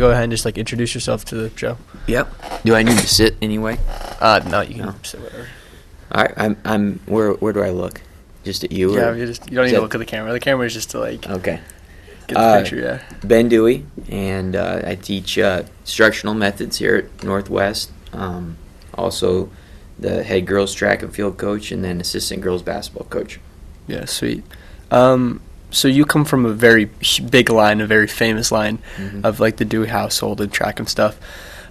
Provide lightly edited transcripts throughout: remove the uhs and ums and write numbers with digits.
go ahead and just like introduce yourself to the show? Yep. Do I need to sit anyway? No, you can sit whatever. All right. I'm. Where do I look? Just at you? Yeah, you don't need to look at the camera. The camera is just to like. Okay. Get the picture. Yeah. Ben Duea, and I teach instructional methods here at Northwest. Also, the head girls track and field coach, and then assistant girls basketball coach. Yeah, sweet. So you come from a very big line, a very famous line of like the Dewey household and track and stuff.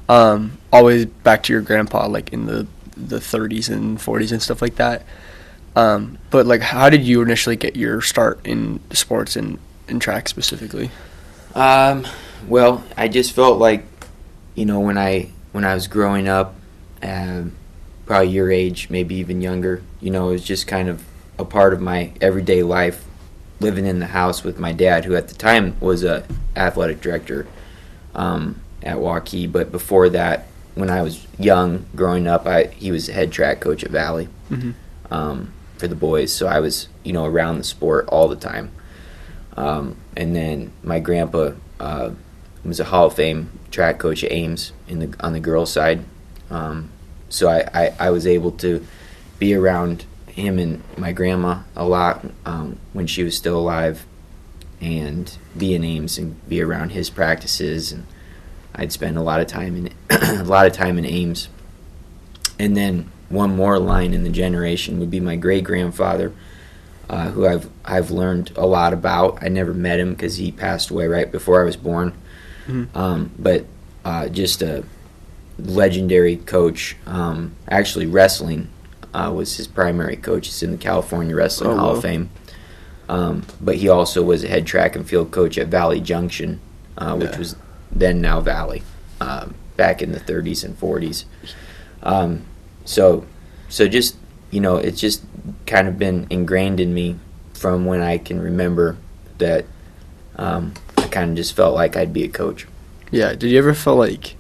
Always back to your grandpa, like in the 30s and 40s and stuff like that. But like, how did you initially get your start in sports and in track specifically? Well, I just felt like, when I was growing up, probably your age, maybe even younger, it was just kind of a part of my everyday life, living in the house with my dad, who at the time was a athletic director at Waukee. But before that, when I was young, growing up, he was the head track coach at Valley for the boys. So I was, around the sport all the time. And then my grandpa was a Hall of Fame track coach at Ames on the girls' side. So I was able to be around him and my grandma a lot when she was still alive, and be in Ames and be around his practices, and I'd spend a lot of time in Ames. And then one more line in the generation would be my great grandfather, who I've learned a lot about. I never met him because he passed away right before I was born. But just a legendary coach. Actually, wrestling was his primary coach. He's in the California Wrestling Hall of Fame. But he also was a head track and field coach at Valley Junction, which was then now Valley, back in the 30s and 40s. So just, it's just kind of been ingrained in me from when I can remember that I kind of just felt like I'd be a coach. Yeah. Did you ever feel like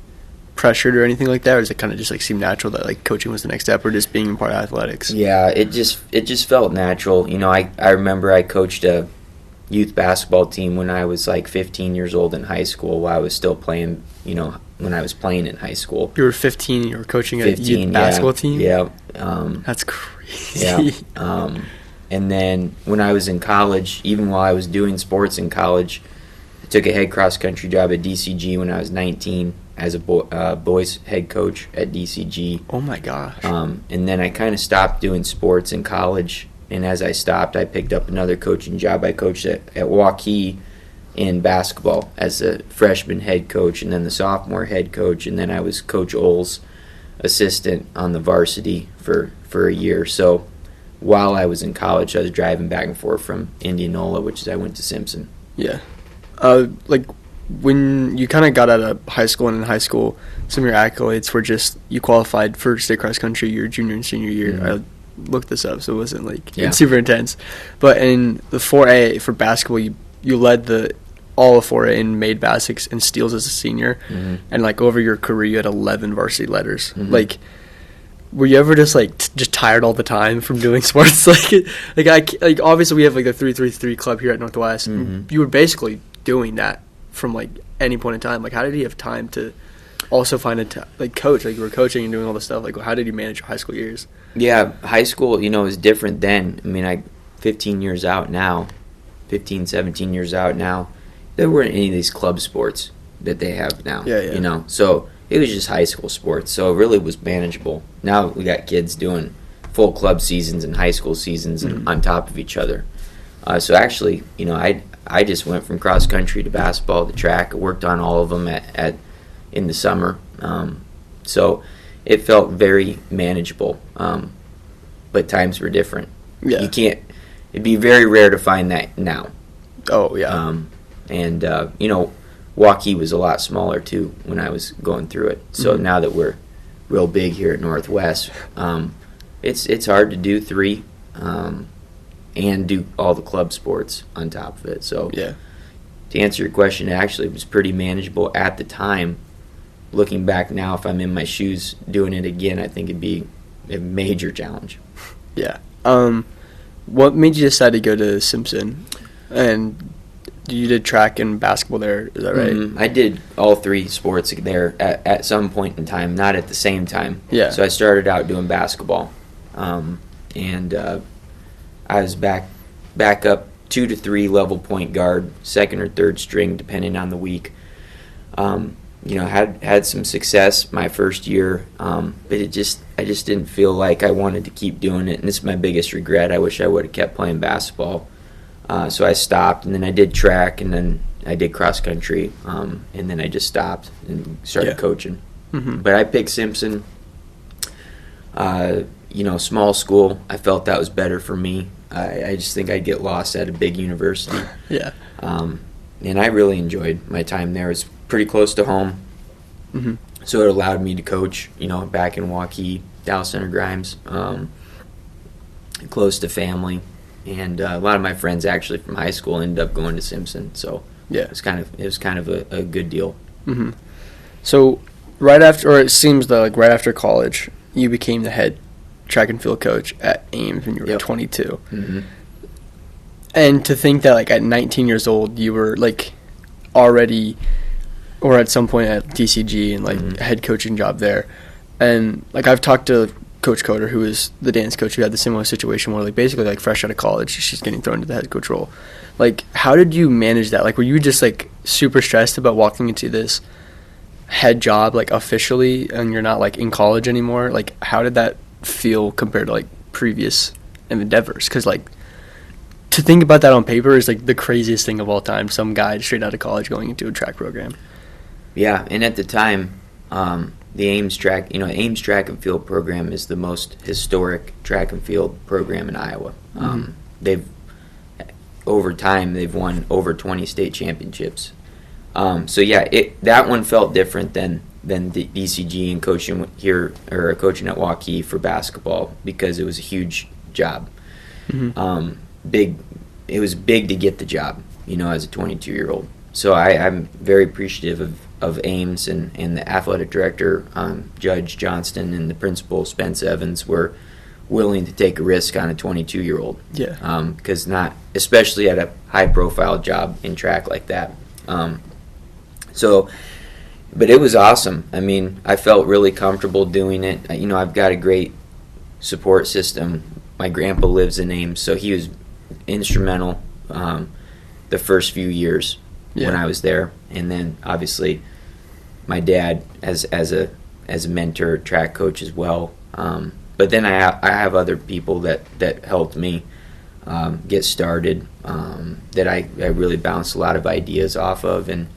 pressured or anything like that, or does it kind of just like seem natural that like coaching was the next step, or just being a part of athletics? Yeah, it just felt natural. I remember I coached a youth basketball team when I was like 15 years old in high school, while I was still playing, when I was playing in high school. You were 15 and you were coaching a youth basketball team? Yeah. That's crazy. Yeah. And then when I was in college, even while I was doing sports in college, I took a head cross-country job at DCG when I was 19 as a boys head coach at DCG. Oh, my gosh. And then I kind of stopped doing sports in college, and as I stopped, I picked up another coaching job. I coached at Waukee in basketball as a freshman head coach, and then the sophomore head coach, and then I was Coach Ohl's assistant on the varsity for a year. So while I was in college, I was driving back and forth from Indianola, which is I went to Simpson. Yeah. Like when you kind of got out of high school, and in high school, some of your accolades were just you qualified for state cross country your junior and senior year. I looked this up, so it wasn't like it's super intense. But in the 4A for basketball, you led all of 4A in made baskets and steals as a senior, and like over your career, you had 11 varsity letters. Like, were you ever just tired all the time from doing sports? like obviously we have like the 3-3-3 club here at Northwest. You were basically doing that from like any point in time. Like, how did you have time to also find coach? Like, you were coaching and doing all this stuff. Like, how did you manage your high school years? Yeah, high school, is different then. I mean, 17 years out now, there weren't any of these club sports that they have now. Yeah. So it was just high school sports. So it really was manageable. Now we got kids doing full club seasons and high school seasons and on top of each other. So actually, I just went from cross country to basketball to track. I worked on all of them in the summer. So it felt very manageable. But times were different. Yeah. It'd be very rare to find that now. Oh, yeah. And Waukee was a lot smaller too when I was going through it. So now that we're real big here at Northwest, it's hard to do 3 and do all the club sports on top of it. So yeah. To answer your question, actually it was pretty manageable at the time. Looking back now, if I'm in my shoes doing it again, I think it'd be a major challenge. Yeah. What made you decide to go to Simpson? And you did track and basketball there, is that right? I did all 3 sports there at some point in time, not at the same time. Yeah. So I started out doing basketball, and I was back up 2 to 3 level point guard, second or third string, depending on the week. Had some success my first year, but I just didn't feel like I wanted to keep doing it, and this is my biggest regret. I wish I would have kept playing basketball. So I stopped, and then I did track, and then I did cross country, and then I just stopped and started coaching. But I picked Simpson. Small school. I felt that was better for me. I just think I'd get lost at a big university. Yeah. And I really enjoyed my time there. It's pretty close to home, so it allowed me to coach, back in Waukee, Dallas Center Grimes, close to family. And a lot of my friends actually from high school ended up going to Simpson, so yeah, it was kind of a good deal. So right after college, you became the head track and field coach at Ames when you were 22. And to think that at 19 years old you were already, or at some point at DCG and head coaching job there, and I've talked to Coach Coder, who is the dance coach, who had the similar situation where basically fresh out of college she's getting thrown into the head coach role. How did you manage that? Were you just super stressed about walking into this head job officially and you're not in college anymore? How did that feel compared to previous endeavors? Because to think about that on paper is the craziest thing of all time. Some guy straight out of college going into a track program. Yeah, and at the time, the Ames track and field program is the most historic track and field program in Iowa. Over time they've won over 20 state championships. That one felt different than the DCG and coaching here or coaching at Waukee for basketball, because it was a huge job. It was big to get the job, as a 22-year-old. So I'm very appreciative of Ames and the athletic director, Judge Johnston, and the principal, Spence Evans, were willing to take a risk on a 22-year-old. Yeah. Because especially at a high-profile job in track like that. But it was awesome. I mean, I felt really comfortable doing it. I've got a great support system. My grandpa lives in Ames, so he was instrumental the first few years when I was there, and then obviously my dad as a mentor, track coach as well. But then I have other people that helped me get started, that I really bounced a lot of ideas off of, and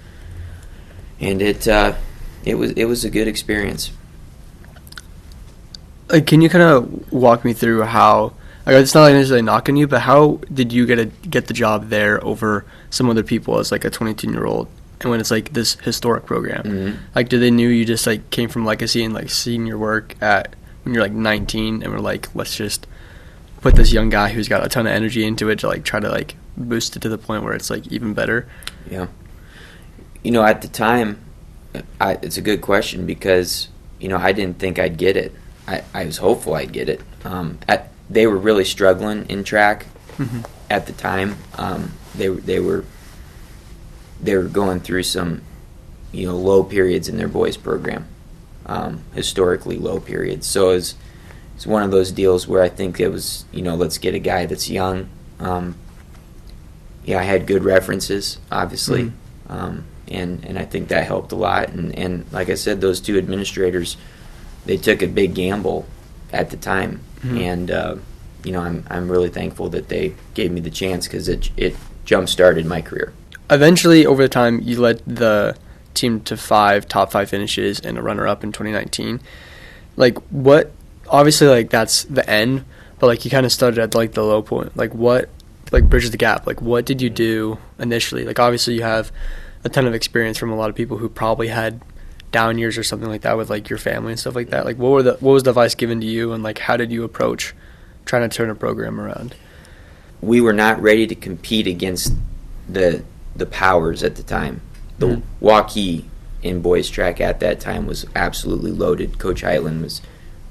it was a good experience. Can you kind of walk me through how? It's not necessarily knocking you, but how did you get the job there over some other people as a 22-year-old, and when it's this historic program? Do they knew you just came from legacy and seeing your work when you're 19 and we're let's just put this young guy who's got a ton of energy into it to try to boost it to the point where it's even better? Yeah. At the time, it's a good question, because I didn't think I'd get it. I was hopeful I'd get it. They were really struggling in track at the time. They were going through some low periods in their boys program, historically low periods. So it's one of those deals where I think it was let's get a guy that's young. I had good references, obviously, and I think that helped a lot. And like I said, those two administrators, they took a big gamble at the time, and I'm really thankful that they gave me the chance, because it jump-started my career. Eventually, over the time, you led the team to top 5 finishes and a runner-up in 2019. What? Obviously, that's the end, but you kind of started at the low point. What bridges the gap? What did you do initially? Obviously, you have a ton of experience from a lot of people who probably had down years or something like that with your family and stuff like that. What was the advice given to you, and how did you approach trying to turn a program around? We were not ready to compete against the powers at the time. The Waukee in boys track at that time was absolutely loaded. Coach Heitland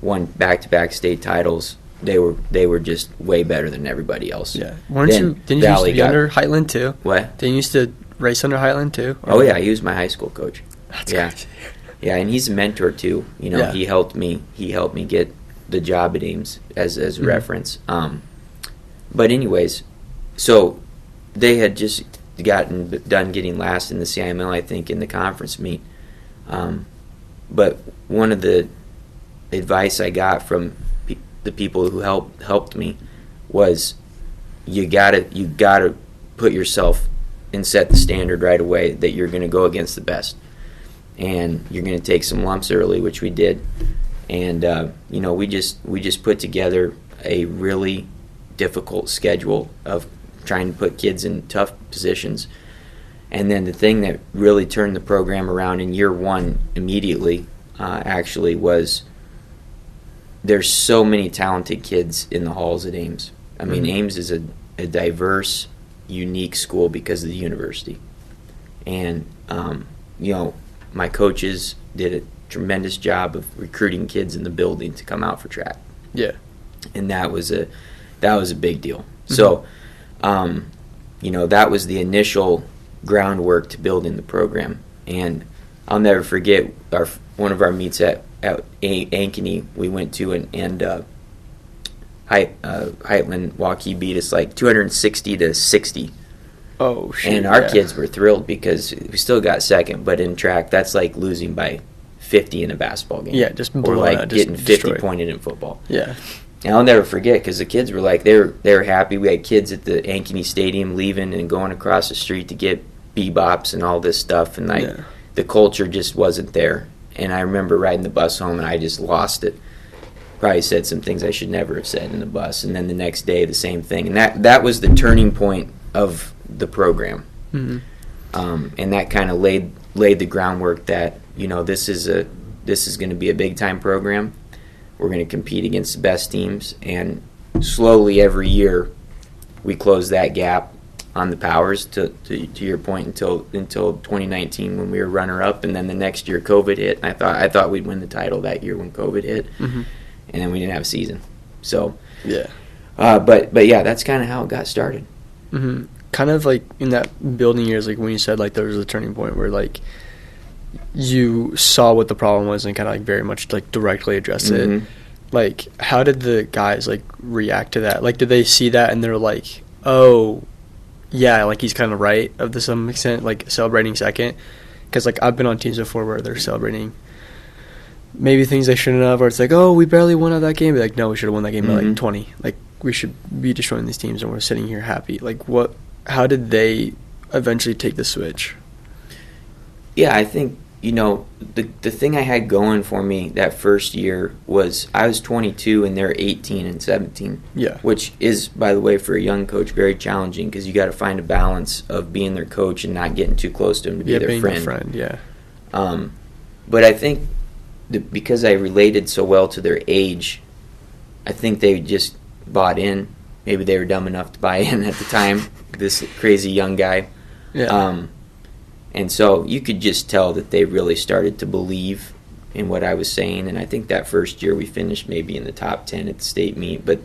won back-to-back state titles, they were just way better than everybody else. Yeah. Didn't you used to be under Heitland too? What? Didn't you used to race under Heitland too? Oh yeah, he was my high school coach. That's crazy. Yeah, and he's a mentor too. You know, he helped me get the job at Ames as a reference. But anyways, so they had just done getting last in the CIML, I think, in the conference meet. But one of the advice I got from the people who helped me was you gotta put yourself and set the standard right away that you're going to go against the best, and you're going to take some lumps early, which we did. And you know, we just put together a really difficult schedule of trying to put kids in tough positions. And then the thing that really turned the program around in year one immediately actually was there's so many talented kids in the halls at Ames. I mean, Ames is a diverse, unique school because of the university. And, you know, my coaches did a tremendous job of recruiting kids in the building to come out for track. Yeah. And that was a big deal. So, you know, that was the initial groundwork to building the program. And I'll never forget one of our meets at Ankeny we went to, and Heitland Waukee beat us like 260-60. Oh shit! And our kids were thrilled because we still got second, but in track that's like losing by 50 in a basketball game. Yeah, just or like getting 50 destroyed. pointed in football. Yeah. And I'll never forget because the kids were like they were happy. We had kids at the Ankeny Stadium leaving and going across the street to get bebops and all this stuff, and like the culture just wasn't there. And I remember riding the bus home and I just lost it. Probably said some things I should never have said in the bus. And then the next day the same thing. And that was the turning point of the program. And that kind of laid the groundwork that, you know, this is going to be a big time program. We're going to compete against the best teams, and slowly every year we close that gap on the powers to your point until 2019 when we were runner up, and then the next year COVID hit, and I thought we'd win the title that year when COVID hit, and then we didn't have a season. So but yeah, that's kind of how it got started. Kind of like in that building years, like when you said like there was a turning point where like you saw what the problem was and kind of like very much like directly addressed it. Like how did the guys like react to that? Like did they see that and they're like, oh yeah, like he's kind of right to some extent, like celebrating second? Because like I've been on teams before where they're celebrating maybe things they shouldn't have, or it's like, oh, we barely won out that game. But like, no, we should have won that game by like 20. Like we should be destroying these teams, and we're sitting here happy. Like how did they eventually take the switch? Yeah, I think, you know, the thing I had going for me that first year was I was 22 and they're 18 and 17. Yeah. Which is, by the way, for a young coach, very challenging because you got to find a balance of being their coach and not getting too close to them to be their friend. Yeah. But I think because I related so well to their age, I think they just bought in. Maybe they were dumb enough to buy in at the time, this crazy young guy. Yeah. And so you could just tell that they really started to believe in what I was saying. And I think that first year we finished maybe in the top 10 at the state meet, but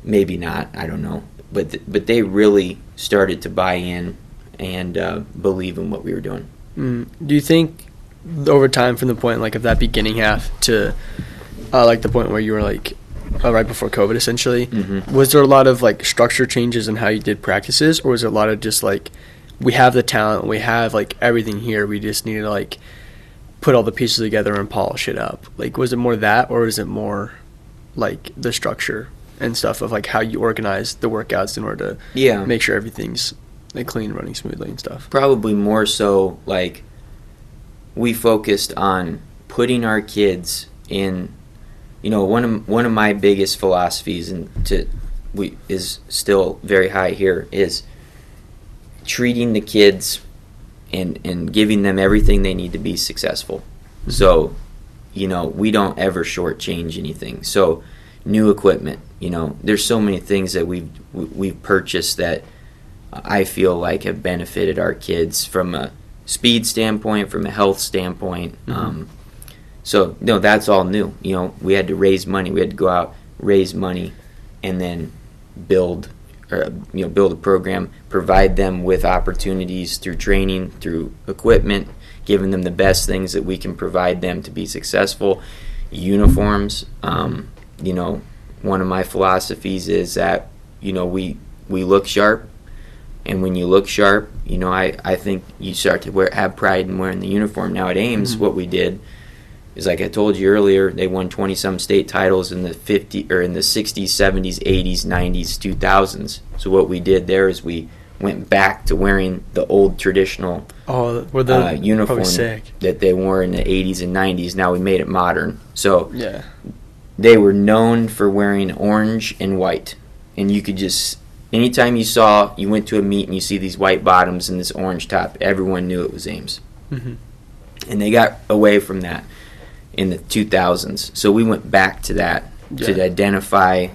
maybe not. I don't know. But they really started to buy in and believe in what we were doing. Do you think over time from the point like of that beginning half to like the point where you were like right before COVID essentially, was there a lot of like structure changes in how you did practices, or was it a lot of just like we have the talent, we have like everything here, we just need to like put all the pieces together and polish it up? Like was it more that, or is it more like the structure and stuff of like how you organize the workouts in order to make sure everything's like clean, running smoothly and stuff? Probably more so like we focused on putting our kids in, you know, one of my biggest philosophies is still very high here is treating the kids and giving them everything they need to be successful. So, you know, we don't ever shortchange anything. So, new equipment, you know, there's so many things that we've purchased that I feel like have benefited our kids from a speed standpoint, from a health standpoint. So, no, that's all new. You know, we had to raise money. We had to go out, raise money, and then build a program, provide them with opportunities through training, through equipment, giving them the best things that we can provide them to be successful. Uniforms, one of my philosophies is that, we look sharp, and when you look sharp, I think you start to have pride in wearing the uniform. Now at Ames, what we did is, like I told you earlier, they won 20-some state titles in the 60s, 70s, 80s, 90s, 2000s. So what we did there is we went back to wearing the old traditional uniform that they wore in the 80s and 90s. Now we made it modern. So they were known for wearing orange and white. And you could just, anytime you went to a meet and you see these white bottoms and this orange top, everyone knew it was Ames. Mm-hmm. And they got away from that in the 2000s. So we went back to that to identify,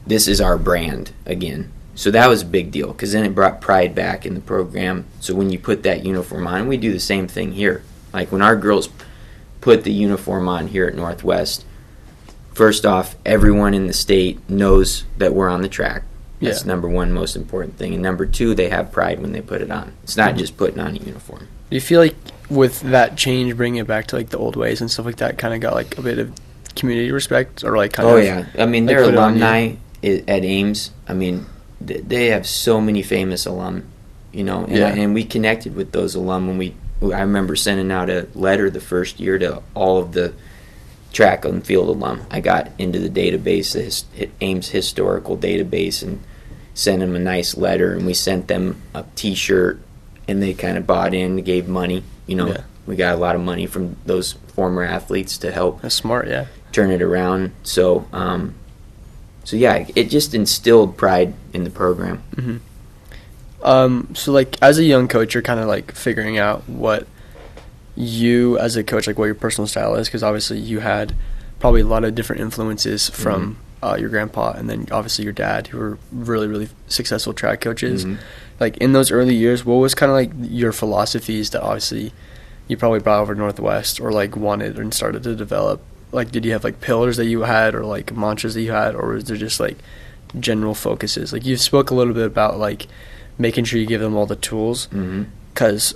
this is our brand again. So that was a big deal, because then it brought pride back in the program. So when you put that uniform on, we do the same thing here. Like when our girls put the uniform on here at Northwest, first off, everyone in the state knows that we're on the track. That's number one most important thing. And number two, they have pride when they put it on. It's not just putting on a uniform. Do you feel like with that change, bringing it back to like the old ways and stuff like that, kind of got like a bit of community respect, or like kind of? Oh yeah, I mean, their alumni at Ames. I mean, they have so many famous alum, and we connected with those alum when I remember sending out a letter the first year to all of the track and field alum. I got into the database, the Ames historical database, and sent them a nice letter, and we sent them a T-shirt, and they kind of bought in, gave money. We got a lot of money from those former athletes to help. That's smart, turn it around. So, it just instilled pride in the program. Mm-hmm. So, like, as a young coach, you're kind of, like, figuring out what you, as a coach, like, what your personal style is, because obviously you had probably a lot of different influences from your grandpa and then obviously your dad, who were really, really successful track coaches. Mm-hmm. Like, in those early years, what was kind of, like, your philosophies that obviously you probably brought over to Northwest, or, like, wanted and started to develop? Like, did you have, like, pillars that you had, or, like, mantras that you had, or was there just, like, general focuses? Like, you spoke a little bit about, like, making sure you give them all the tools, because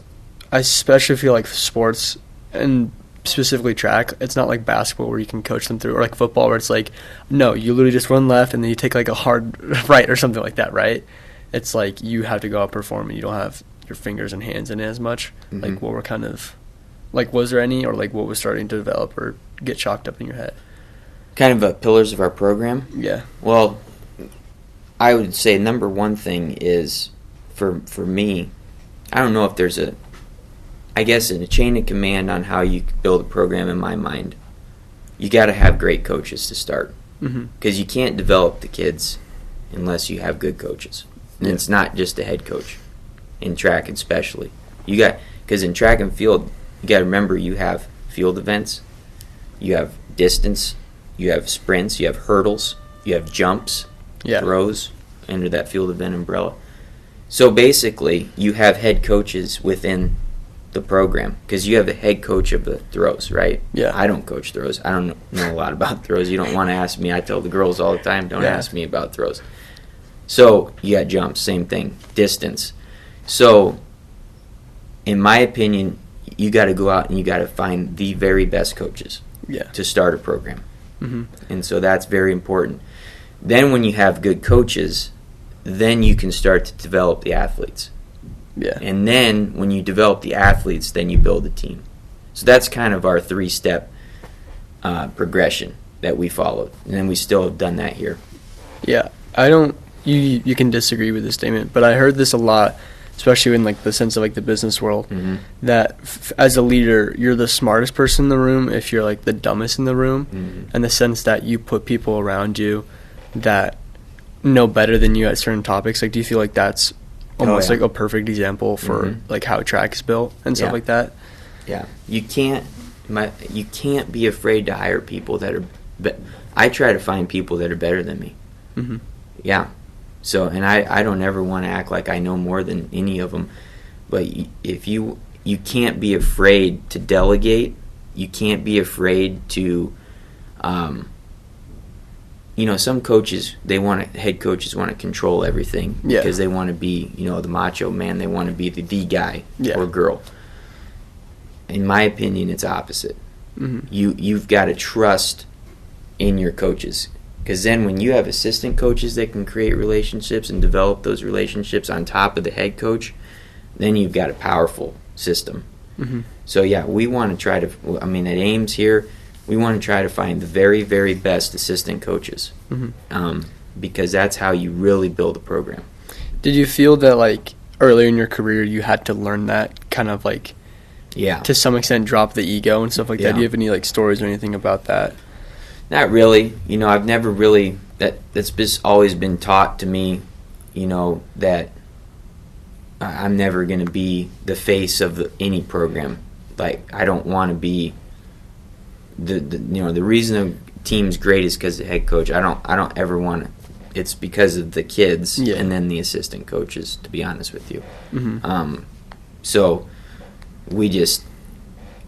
I especially feel like sports, and specifically track, it's not like basketball where you can coach them through, or like football where it's like, no, you literally just run left and then you take, like, a hard right or something like that, right? It's like you have to go out perform, and you don't have your fingers and hands in it as much. Mm-hmm. Like, what were kind of, like, was there any, or like what was starting to develop or get chalked up in your head? Kind of pillars of our program? Yeah. Well, I would say number one thing is, for me, I don't know if there's a chain of command on how you build a program in my mind. You got to have great coaches to start, because you can't develop the kids unless you have good coaches. And it's not just a head coach, in track especially. Because in track and field, you got to remember, you have field events, you have distance, you have sprints, you have hurdles, you have jumps, throws under that field event umbrella. So basically, you have head coaches within the program, because you have the head coach of the throws, right? Yeah. I don't coach throws. I don't know a lot about throws. You don't want to ask me. I tell the girls all the time, don't ask me about throws. So you got jumps, same thing, distance. So in my opinion, you got to go out and you got to find the very best coaches to start a program. Mm-hmm. And so that's very important. Then when you have good coaches, then you can start to develop the athletes. Yeah. And then when you develop the athletes, then you build a team. So that's kind of our 3-step progression that we followed. And then we still have done that here. Yeah. You can disagree with this statement, but I heard this a lot, especially in, like, the sense of, like, the business world, that as a leader, you're the smartest person in the room if you're, like, the dumbest in the room, in the sense that you put people around you that know better than you at certain topics. Like, do you feel like that's almost like a perfect example for like how track is built and stuff like that? Yeah, you can't be afraid to hire people that are. I try to find people that are better than me. Mm-hmm. Yeah. So, and I don't ever want to act like I know more than any of them. But if you can't be afraid to delegate, you can't be afraid to some coaches, head coaches want to control everything because they want to be, the macho man. They want to be the guy or girl. In my opinion, it's opposite. Mm-hmm. You've got to trust in your coaches, because then when you have assistant coaches that can create relationships and develop those relationships on top of the head coach, then you've got a powerful system. Mm-hmm. So we want to try to, at Ames here, we want to try to find the very, very best assistant coaches, because that's how you really build a program. Did you feel that, like, earlier in your career you had to learn that kind of, like, to some extent drop the ego and stuff like that? Do you have any, like, stories or anything about that? Not really. I've never really, that's just always been taught to me, that I'm never going to be the face of any program. Like, I don't want to be the reason the team's great is because of the head coach. I don't ever want to. It's because of the kids and then the assistant coaches, to be honest with you. Mm-hmm. So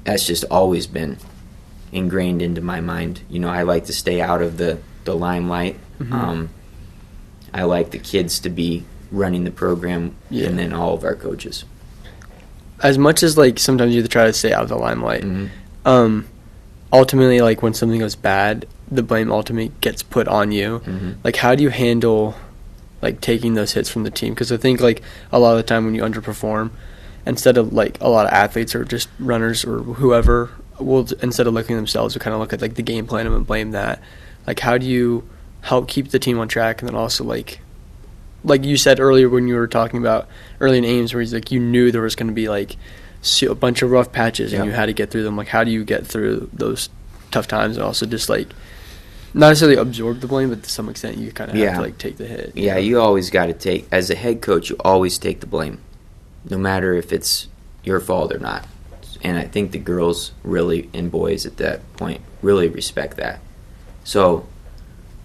that's just always been ingrained into my mind. I like to stay out of the limelight. Mm-hmm. I like the kids to be running the program, and then all of our coaches. As much as, like, sometimes you have to try to stay out of the limelight, ultimately, like, when something goes bad, the blame ultimately gets put on you. Mm-hmm. Like, how do you handle, like, taking those hits from the team? Because I think, like, a lot of the time when you underperform, instead of, like, a lot of athletes or just runners or whoever will, instead of looking at themselves, will kind of look at, like, the game plan and blame that. Like, how do you help keep the team on track, and then also, like you said earlier when you were talking about early in Ames, where he's like, you knew there was going to be, like, a bunch of rough patches and you had to get through them. Like, how do you get through those tough times and also just, like, not necessarily absorb the blame, but to some extent you kind of have to, like, take the hit? Yeah, you always got to take, as a head coach, you always take the blame, no matter if it's your fault or not. And I think the girls really, and boys at that point, really respect that. So,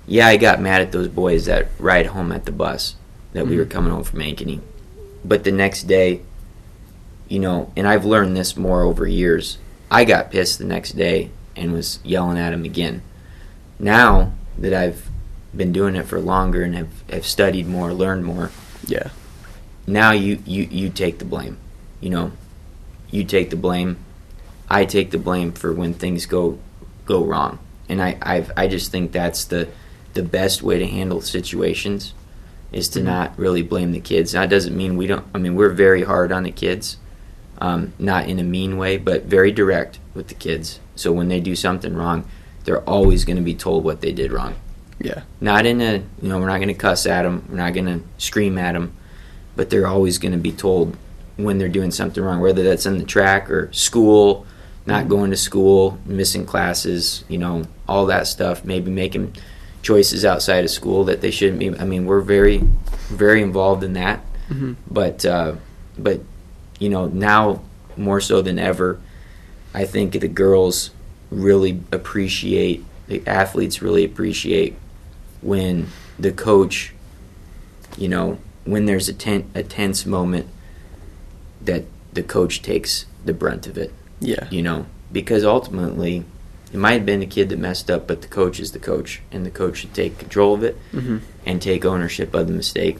I got mad at those boys that ride home at the bus, that we were coming home from Ankeny. But the next day, and I've learned this more over years, I got pissed the next day and was yelling at him again. Now that I've been doing it for longer and have studied more, learned more, now you take the blame. You take the blame. I take the blame for when things go wrong. And I just think that's the best way to handle situations, is to not really blame the kids. That doesn't mean we're very hard on the kids, not in a mean way, but very direct with the kids. So when they do something wrong, they're always going to be told what they did wrong. Yeah. Not in a, we're not going to cuss at them, we're not going to scream at them, but they're always going to be told when they're doing something wrong, whether that's in the track or school, not going to school, missing classes, all that stuff, maybe making choices outside of school that they shouldn't be. We're very, very involved in that. Mm-hmm. But now more so than ever, I think the girls really appreciate, the athletes really appreciate when the coach, when there's a tense moment, that the coach takes the brunt of it. Yeah. Because ultimately, it might have been the kid that messed up, but the coach is the coach, and the coach should take control of it and take ownership of the mistake.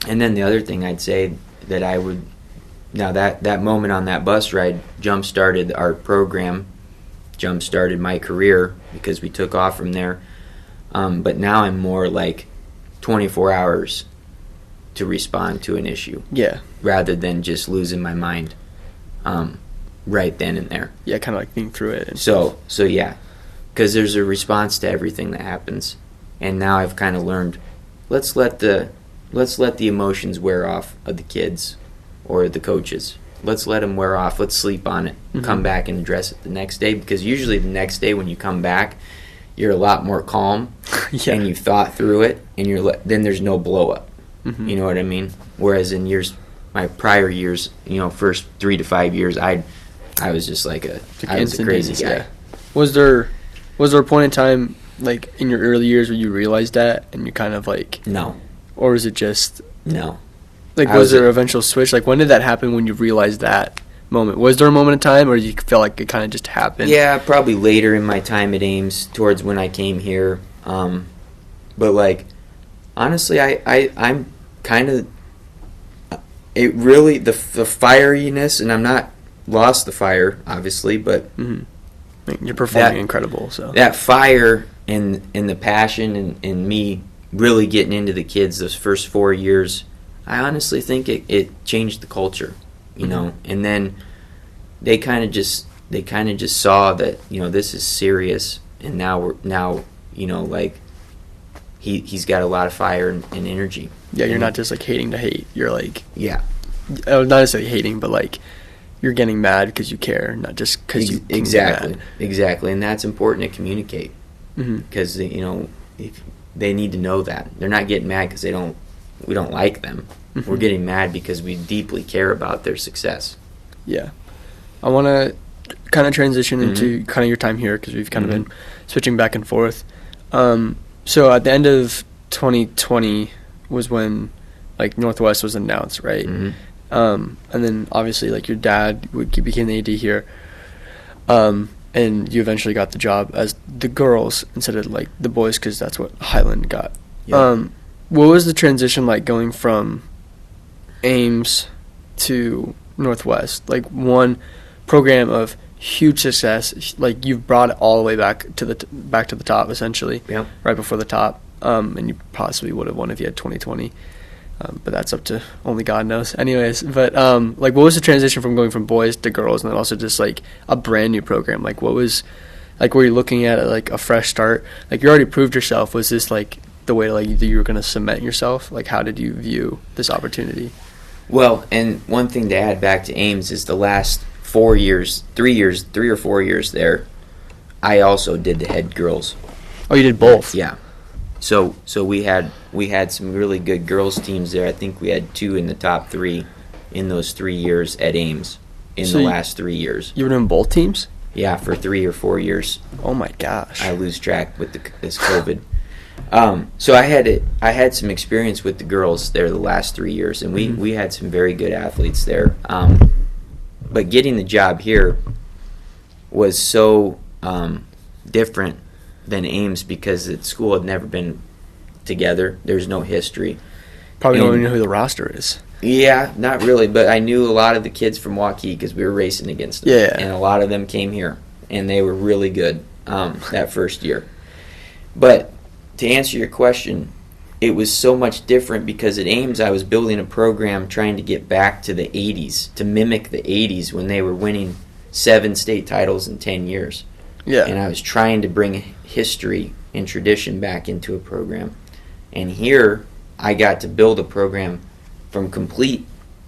And then the other thing I'd say that I would, now that moment on that bus ride jump-started our program, jump-started my career, because we took off from there. But now I'm more like 24 hours to respond to an issue. Yeah. Rather than just losing my mind right then and there. Yeah, kind of like being through it. So yeah, because there's a response to everything that happens. And now I've kind of learned, let's let the emotions wear off of the kids or the coaches. Let's let them wear off. Let's sleep on it. Mm-hmm. Come back and address it the next day, because usually the next day when you come back, you're a lot more calm and you've thought through it, and then there's no blow up. Mm-hmm. You know what I mean? Whereas in my prior years, first 3 to 5 years, I was just like I was a crazy guy. Yeah. Was there a point in time, like in your early years, where you realized that and you kind of like no, or was it just no? Like, was there an eventual switch? Like, when did that happen? When you realized that moment, was there a moment in time, or you felt like it kind of just happened? Yeah, probably later in my time at Ames, towards when I came here. But like, honestly, I'm kind of, it really, the fieriness, and I'm not lost the fire, obviously, but you're performing incredible. So that fire and the passion and me really getting into the kids those first 4 years, I honestly think it changed the culture, you know. And then they kind of just saw that, you know, this is serious, and now you know, like, he's got a lot of fire and energy. Yeah, you're not just like hating to hate. You're like, not necessarily hating, but like you're getting mad because you care, not just because you can get mad. Exactly, and that's important to communicate, because you know, if they need to know that they're not getting mad because we don't like them. We're getting mad because we deeply care about their success. Yeah, I want to kind of transition into kind of your time here, because we've kind of been switching back and forth. So at the end of 2020 was when like Northwest was announced, right? And then obviously like your dad became the AD here, and you eventually got the job as the girls instead of like the boys, because that's what Highland got. What was the transition like going from Ames to Northwest? Like, one program of huge success, like you've brought it all the way back to the top, essentially. Right before the top, and you possibly would have won if you had 2020, but that's up to only God knows. Anyways, but like, what was the transition from going from boys to girls, and then also just like a brand new program? Like, what was, like, were you looking at it like a fresh start? Like, you already proved yourself. Was this like the way like you were going to cement yourself? Like, how did you view this opportunity? Well, and one thing to add back to Ames is the last 4 years, 3 or 4 years there, I also did the head girls. Oh, you did both? Yeah. So we had some really good girls teams there. I think we had 2 in the top 3 in those 3 years at Ames in the last 3 years. You were doing both teams? Yeah, for 3 or 4 years. Oh my gosh. I lose track with this COVID. So I had some experience with the girls there the last 3 years, and we had some very good athletes there. But getting the job here was so different than Ames, because the school had never been together. There's no history. Probably don't even know who the roster is. Yeah, not really, but I knew a lot of the kids from Waukee because we were racing against them. Yeah. And a lot of them came here, and they were really good that first year. But to answer your question, it was so much different because at Ames I was building a program trying to get back to the 80s, to mimic the 80s when they were winning 7 state titles in 10 years. Yeah. And I was trying to bring history and tradition back into a program. And here I got to build a program from complete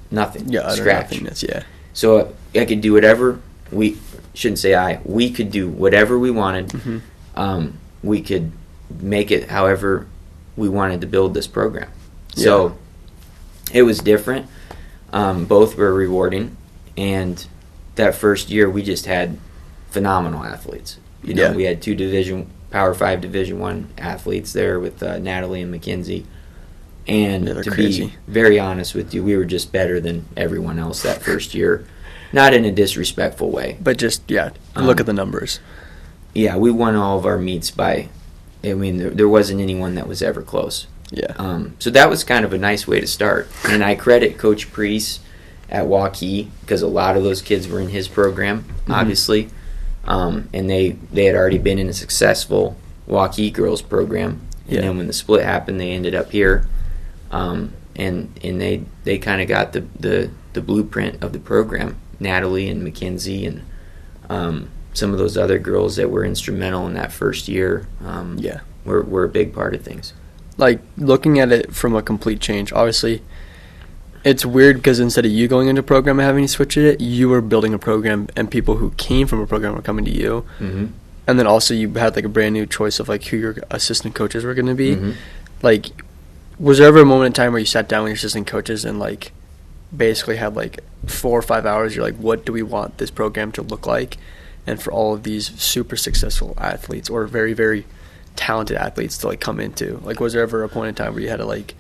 nothing, scratch. Nothingness, yeah. So I could do whatever we could do whatever we wanted. We could make it however we wanted to build this program. So it was different. Both were rewarding, and that first year we just had phenomenal athletes. You know, we had 2 Power 5 Division 1 athletes there with Natalie and Mackenzie. And to be very honest with you, we were just better than everyone else that first year. Not in a disrespectful way. But just, look at the numbers. Yeah, we won all of our meets by, I mean, there wasn't anyone that was ever close. Yeah. So that was kind of a nice way to start. And I credit Coach Priest at Waukee, because a lot of those kids were in his program, obviously. And they had already been in a successful Waukee girls program. And then when the split happened, they ended up here. And they kind of got the blueprint of the program. Natalie and Mackenzie and some of those other girls that were instrumental in that first year were a big part of things. Like, looking at it from a complete change, obviously it's weird because instead of you going into a program and having to switch it, you were building a program and people who came from a program were coming to you. And then also you had like a brand new choice of like who your assistant coaches were going to be. Like, was there ever a moment in time where you sat down with your assistant coaches and like basically had like 4 or 5 hours, you're like, what do we want this program to look like? And for all of these super successful athletes or very, very talented athletes to like come into, like, was there ever a point in time where you had to like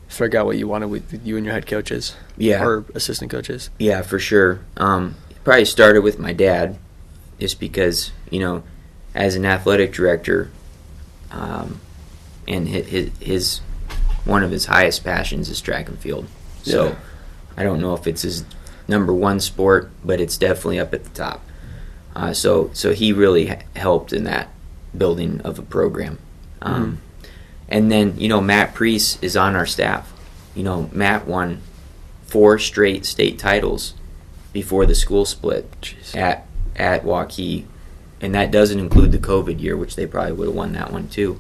figure out what you wanted with you and your head coaches or assistant coaches? Yeah, for sure. Probably started with my dad, just because, you know, as an athletic director, and his one of his highest passions is track and field. So I don't know if it's his number one sport, but it's definitely up at the top. So he really helped in that building of a program. And then, Matt Priest is on our staff. Matt won 4 straight state titles before the school split at Waukee, and that doesn't include the COVID year, which they probably would have won that one too.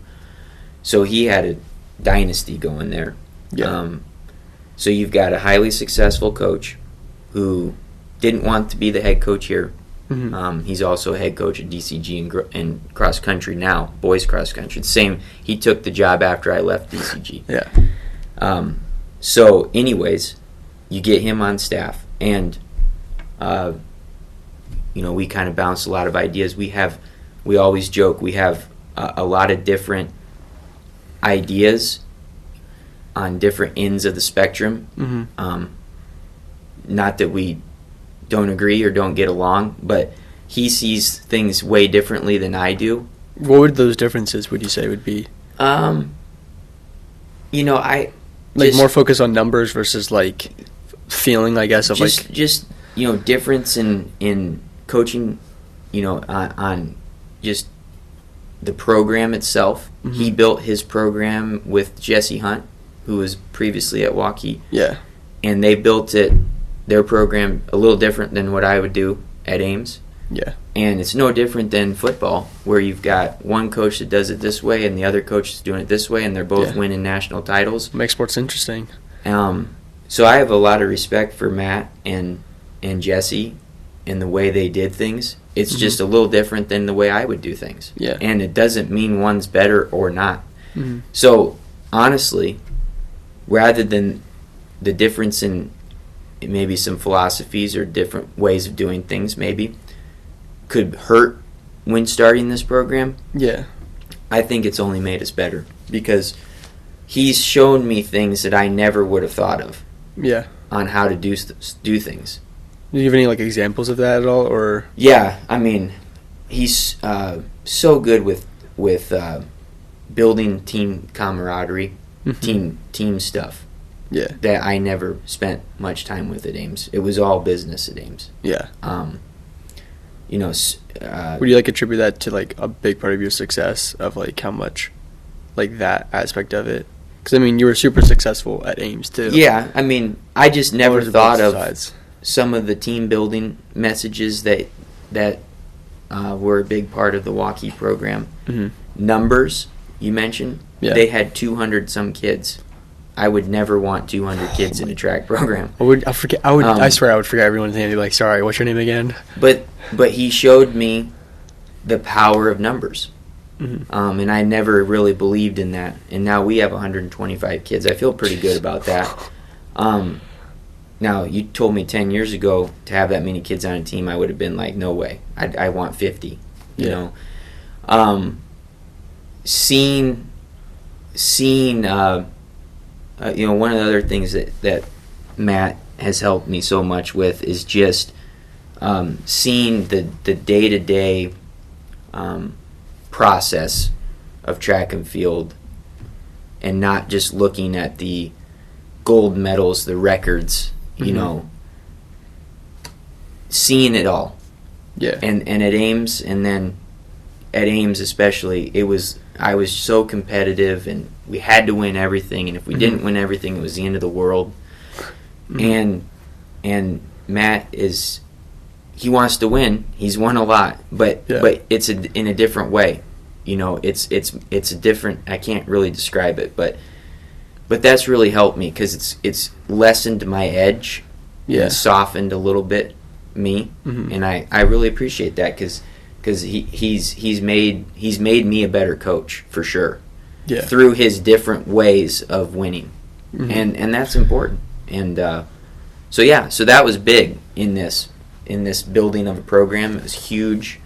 So he had a dynasty going there. So you've got a highly successful coach who didn't want to be the head coach here. He's also a head coach at DCG in cross country now, boys cross country. The same. He took the job after I left DCG. So, anyways, you get him on staff, and we kind of bounce a lot of ideas. We always joke we have a lot of different ideas on different ends of the spectrum. Not that we don't agree or don't get along, but he sees things way differently than I do. What would those differences would you say would be? More focus on numbers versus like feeling, I guess, of difference in coaching, on just the program itself. He built his program with Jesse Hunt, who was previously at Waukee. And they built their program a little different than what I would do at Ames. And it's no different than football, where you've got one coach that does it this way and the other coach is doing it this way, and they're both winning national titles. Makes sports interesting. So I have a lot of respect for Matt and Jesse and the way they did things. It's just a little different than the way I would do things. And it doesn't mean one's better or not. So honestly, rather than the difference in maybe some philosophies or different ways of doing things maybe could hurt when starting this program, I think it's only made us better, because he's shown me things that I never would have thought of on how to do things. Do you have any examples of that at all? Or he's so good with building team camaraderie, team stuff. That I never spent much time with at Ames. It was all business at Ames. Would you attribute that to a big part of your success of how much that aspect of it? Because you were super successful at Ames too. I just never thought of some of the team building messages that were a big part of the Waukee program. Numbers you mentioned, they had 200 some kids. I would never want 200 kids in a track program. I forget. I swear I would forget everyone's name. They'd be sorry, what's your name again? But he showed me the power of numbers. And I never really believed in that. And now we have 125 kids. I feel pretty good about that. Now, you told me 10 years ago to have that many kids on a team, I would have been no way. I want 50, you know. Seeing one of the other things that Matt has helped me so much with is just seeing the day-to-day process of track and field, and not just looking at the gold medals, the records, seeing it all. And at Ames, and then at Ames especially, I was so competitive, and we had to win everything, and if we didn't win everything, it was the end of the world. And Matt he wants to win. He's won a lot, but it's in a different way. It's a different. I can't really describe it, but that's really helped me, because it's lessened my edge, and softened a little bit me, and I really appreciate that, because he's made me a better coach for sure, through his different ways of winning, and that's important. And so that was big in this building of a program. It was huge,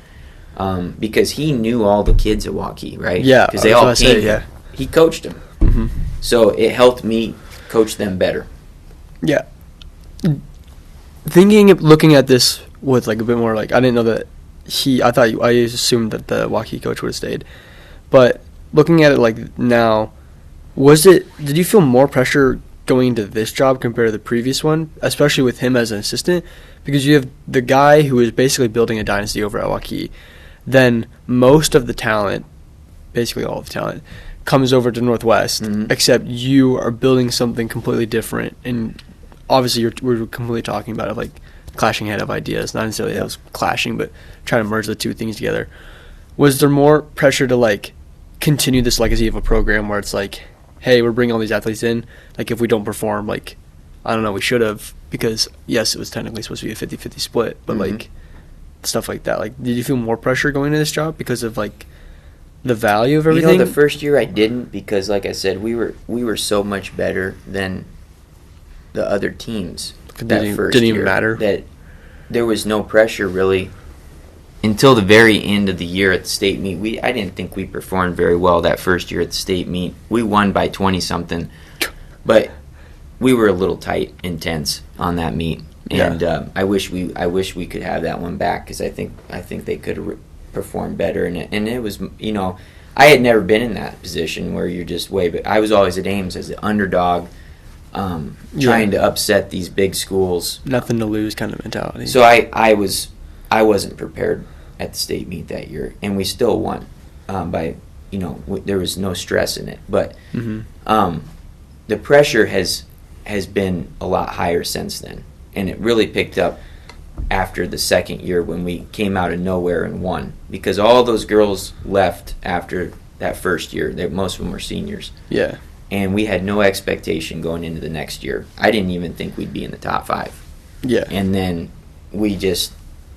because he knew all the kids at Waukee, right? Because they all came here. He coached them, so it helped me coach them better. Looking at this with a bit more I didn't know that I assumed that the Waukee coach would have stayed, but looking at it like now, did you feel more pressure going into this job compared to the previous one, especially with him as an assistant? Because you have the guy who is basically building a dynasty over at Waukee, then most of the talent, basically all of the talent, comes over to Northwest, except you are building something completely different. And obviously we're completely talking about it like clashing head of ideas, not necessarily that was clashing, but trying to merge the two things together. Was there more pressure to like continue this legacy of a program where it's like, hey, we're bringing all these athletes in, like if we don't perform, like, I don't know, we should have, because yes, it was technically supposed to be a 50-50 split, but like stuff like that. Like, did you feel more pressure going into this job because of like the value of everything? The first year I didn't, because like I said, we were so much better than the other teams. Didn't even matter. That there was no pressure really until the very end of the year at the state meet. I didn't think we performed very well that first year at the state meet. We won by 20-something, but we were a little tight and tense on that meet. And I wish we could have that one back, because I think they could have performed better in it. And it was, I had never been in that position where you're just but I was always at Ames as the underdog, trying to upset these big schools. Nothing to lose kind of mentality. So I wasn't prepared at the state meet that year, and we still won by, there was no stress in it. But the pressure has been a lot higher since then, and it really picked up after the second year when we came out of nowhere and won, because all those girls left after that first year. Most of them were seniors. Yeah. And we had no expectation going into the next year. I didn't even think we'd be in the top 5. Yeah. And then we just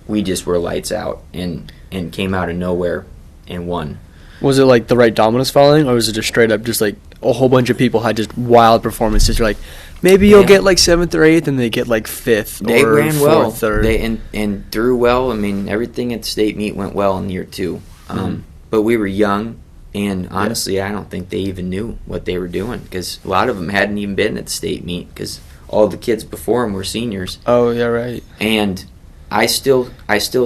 were lights out and came out of nowhere and won. Was it like the right dominoes falling, or was it just straight up just like a whole bunch of people had just wild performances? You're like, maybe you'll get like 7th or 8th, and they get like 5th they or ran 4th well. or and threw well. I mean, everything at the state meet went well in year 2. But we were young, and honestly, I don't think they even knew what they were doing, because a lot of them hadn't even been at the state meet, because all the kids before them were seniors. Oh yeah, right. And I still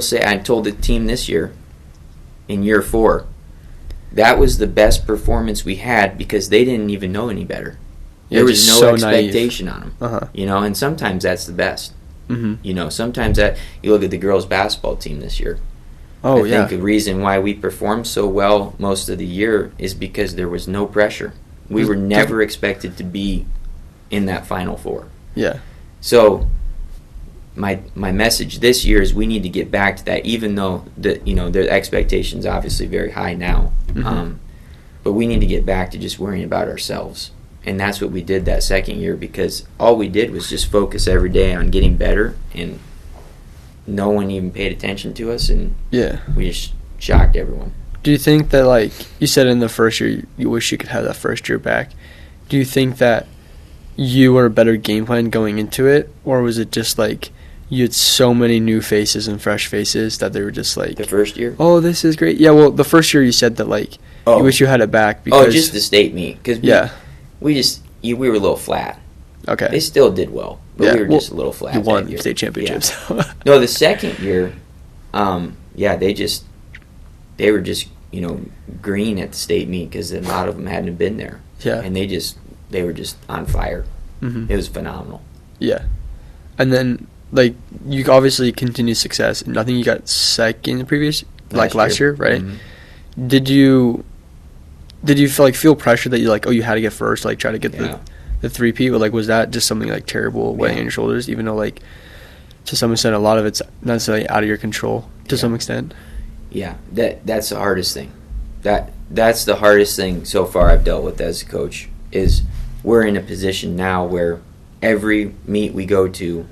say, I told the team this year, in year 4, that was the best performance we had, because they didn't even know any better. There was no expectation on them. And sometimes that's the best. Sometimes that, you look at the girls' basketball team this year. I think the reason why we performed so well most of the year is because there was no pressure. We were never expected to be in that Final Four. Yeah. So my message this year is we need to get back to that, even though the expectations obviously very high now. But we need to get back to just worrying about ourselves. And that's what we did that second year, because all we did was just focus every day on getting better, and no one even paid attention to us, and we just shocked everyone. Do you think that, like you said in the first year, you wish you could have that first year back? Do you think that you were a better game plan going into it, or was it just like you had so many new faces and fresh faces that they were just like... The first year? Oh, this is great. Yeah, well, the first year you said that, like, you wish you had it back because... Oh, just the state meet. Because we were a little flat. Okay. They still did well, but we were just a little flat. You won state championships. Yeah. No, the second year, they were just, green at the state meet, because a lot of them hadn't been there. Yeah. And they were just on fire. It was phenomenal. Yeah. And then, like, you obviously continued success, and I think you got second the previous, last year, right? Did you feel pressure that you had to get first, like try to get the 3P, but like was that just something like terrible weighing on your shoulders, even though like to some extent a lot of it's not necessarily out of your control to some extent? Yeah, that's the hardest thing. That's the hardest thing so far I've dealt with as a coach, is we're in a position now where every meet we go to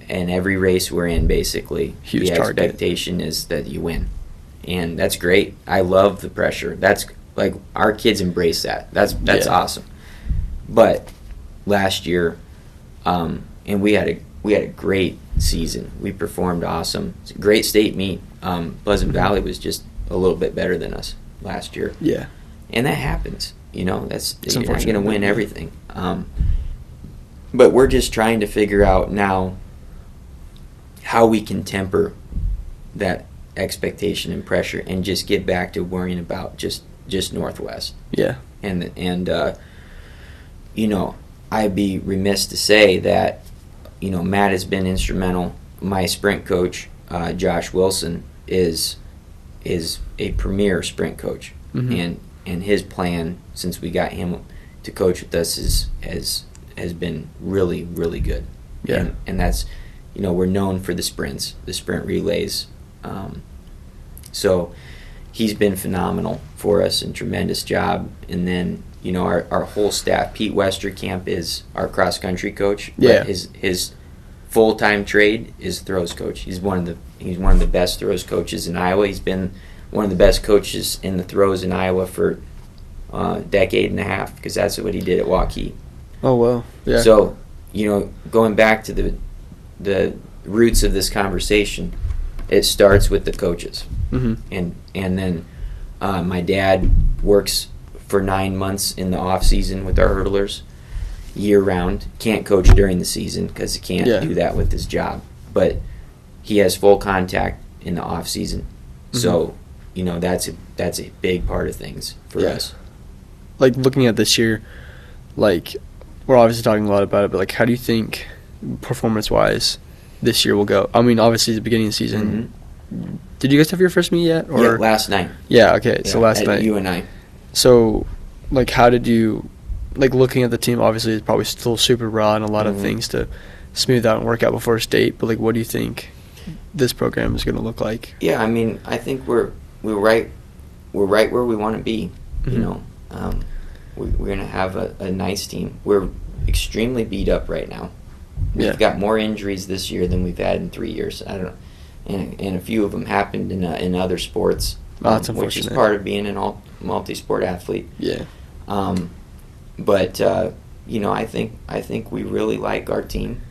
and every race we're in, basically, huge the target. Expectation is that you win. And that's great. I love the pressure. That's like, our kids embrace that. That's awesome. But last year, and we had a great season. We performed awesome. It's a great state meet. Pleasant Valley was just a little bit better than us last year. Yeah. And that happens. You're not going to win everything. But we're just trying to figure out now how we can temper that expectation and pressure and just get back to worrying about just just northwest. Yeah. And I'd be remiss to say that, Matt has been instrumental. My sprint coach, Josh Wilson, is a premier sprint coach. Mm-hmm. And his plan, since we got him to coach with us, has been really, really good. Yeah. And that's, we're known for the sprints, the sprint relays. So he's been phenomenal for us and tremendous job. And then, our whole staff, Pete Westerkamp is our cross-country coach. Yeah. But his full-time trade is throws coach. He's one of the best throws coaches in Iowa. He's been one of the best coaches in the throws in Iowa for a decade and a half, because that's what he did at Waukee. Oh, well, yeah. So, going back to the roots of this conversation, it starts with the coaches. Mm-hmm. And then my dad works for 9 months in the off season with our hurdlers year round. Can't coach during the season because he can't do that with his job. But he has full contact in the off season. Mm-hmm. So, that's a big part of things for us. Like, looking at this year, like, we're obviously talking a lot about it, but, like, how do you think performance-wise this year will go? I mean, obviously, it's the beginning of the season. Mm-hmm. Did you guys have your first meet yet? Or? Yeah, last night. Yeah, okay, so last night. You and I. So, like, how did you, like, looking at the team, obviously, it's probably still super raw and a lot of things to smooth out and work out before state, but, like, what do you think this program is going to look like? Yeah, I mean, I think we're right where we want to be, Mm-hmm. We're going to have a nice team. We're extremely beat up right now. We've got more injuries this year than we've had in 3 years. I don't know. And a few of them happened in other sports, That's which is unfortunate. part of being a multi-sport athlete. Yeah. But I think we really like our team.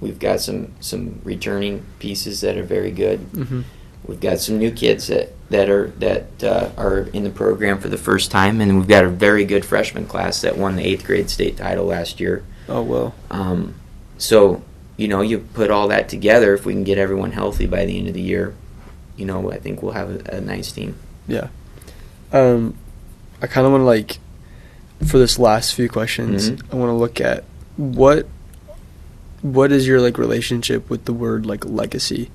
We've got some returning pieces that are very good. Mm-hmm. We've got some new kids that are in the program for the first time, and we've got a very good freshman class that won the 8th grade state title last year. Oh, well. So, you put all that together, if we can get everyone healthy by the end of the year, I think we'll have a nice team. Yeah. I kind of want to, like, for this last few questions, I want to look at what is your, like, relationship with the word, like, legacy?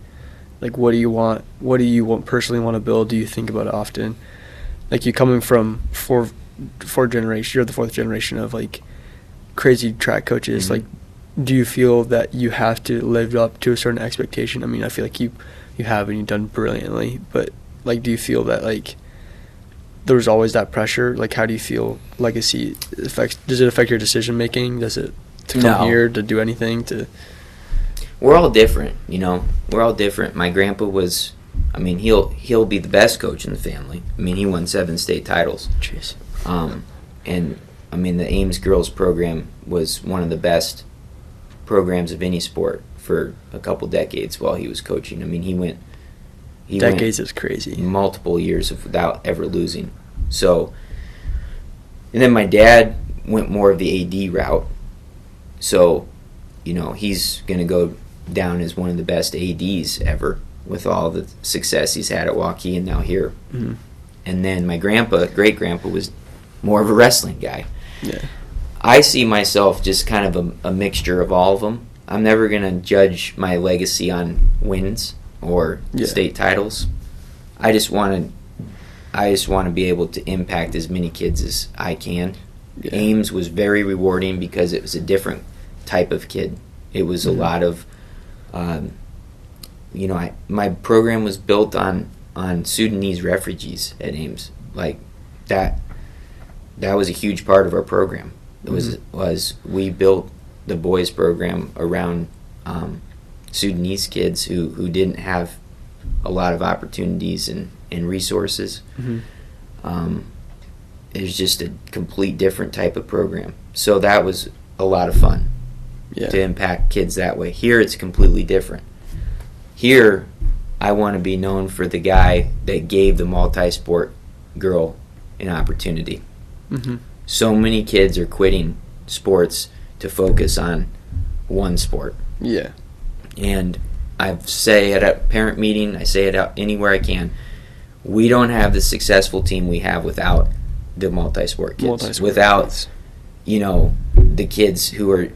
Like, what do you personally want to build? Do you think about it often? Like, you coming from four generations, you're the fourth generation of, like, crazy track coaches. Like, do you feel that you have to live up to a certain expectation? I mean, I feel like you have, and you've done brilliantly, but, like, do you feel that, like, there's always that pressure? Like, how do you feel legacy does it affect your decision making? Does it to come here to do anything to? We're all different, We're all different. My grandpa was, he'll be the best coach in the family. He won 7 state titles. Jeez. And the Ames girls program was one of the best programs of any sport for a couple decades while he was coaching. Decades is crazy. Multiple years without ever losing. So, and then my dad went more of the AD route. So, he's going to go down as one of the best ADs ever with all the success he's had at Waukee and now here. Mm-hmm. And then my great grandpa, was more of a wrestling guy. Yeah. I see myself just kind of a mixture of all of them. I'm never going to judge my legacy on wins or state titles. I just want to be able to impact as many kids as I can. Yeah. Ames was very rewarding because it was a different type of kid. It was a lot of, my program was built on Sudanese refugees at Ames. Like that was a huge part of our program. It was we built the boys program around Sudanese kids who didn't have a lot of opportunities and resources. Mm-hmm. It was just a complete different type of program. So that was a lot of fun to impact kids that way. Here it's completely different. Here I want to be known for the guy that gave the multi-sport girl an opportunity. Mm-hmm. So many kids are quitting sports to focus on one sport. Yeah. And I say it at a parent meeting, I say it out anywhere I can. we don't have the successful team we have without the multi-sport kids. Without, the kids who are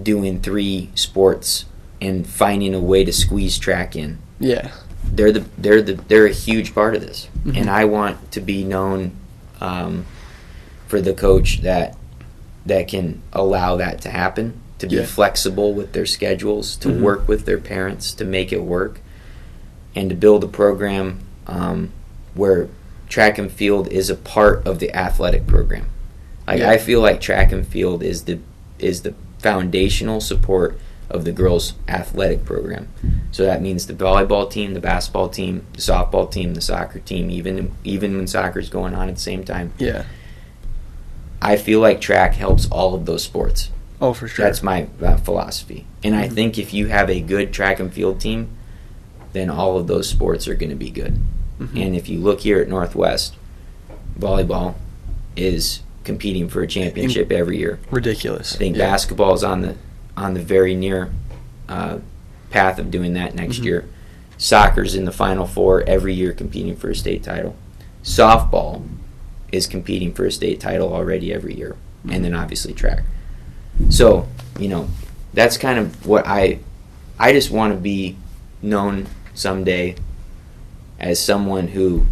doing 3 sports and finding a way to squeeze track in. Yeah. They're a huge part of this. Mm-hmm. And I want to be known for the coach that can allow that to happen, to be flexible with their schedules, to mm-hmm. work with their parents to make it work, and to build a program where track and field is a part of the athletic program. I feel like track and field is the foundational support of the girls' athletic program. So that means the volleyball team, the basketball team, the softball team, the soccer team, even when soccer's going on at the same time. Yeah. I feel like track helps all of those sports. Oh, for sure. That's my philosophy. And I think if you have a good track and field team, then all of those sports are going to be good. Mm-hmm. And if you look here at Northwest, volleyball is competing for a championship every year. Ridiculous. I think basketball is on the very near path of doing that next mm-hmm. year. Soccer's in the Final Four every year competing for a state title. Softball is competing for a state title already every year. Mm-hmm. And then obviously track. So, that's kind of what I just want to be known someday as someone who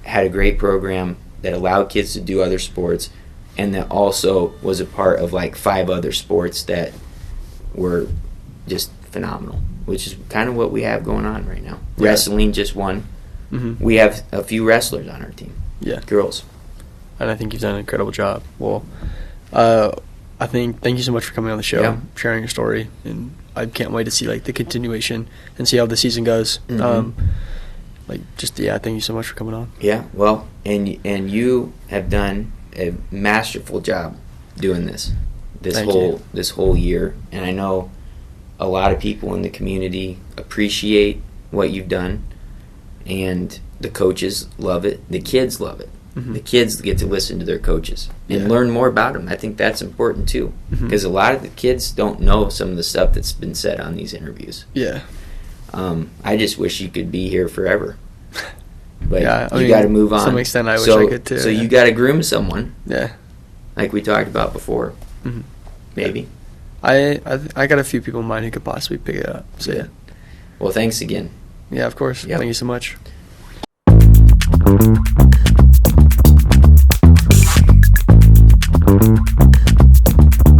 had a great program that allowed kids to do other sports, and that also was a part of like 5 other sports that were just phenomenal, which is kind of what we have going on right now. Yeah. Wrestling just won. Mm-hmm. We have a few wrestlers on our team. Yeah. Girls. And I think you've done an incredible job. Well, thank you so much for coming on the show, sharing your story, and I can't wait to see like the continuation and see how the season goes. Mm-hmm. Thank you so much for coming on. Yeah, well, and you have done a masterful job doing this whole year, and I know a lot of people in the community appreciate what you've done, and the coaches love it, the kids love it. Mm-hmm. The kids get to listen to their coaches and learn more about them. I think that's important too, because a lot of the kids don't know some of the stuff that's been said on these interviews. Yeah. I just wish you could be here forever. But you got to move on. To some extent, I wish I could too. So you got to groom someone. Yeah. Like we talked about before. Mm-hmm. Maybe. I got a few people in mind who could possibly pick it up. So yeah. Well, thanks again. Yeah, of course. Yep. Thank you so much.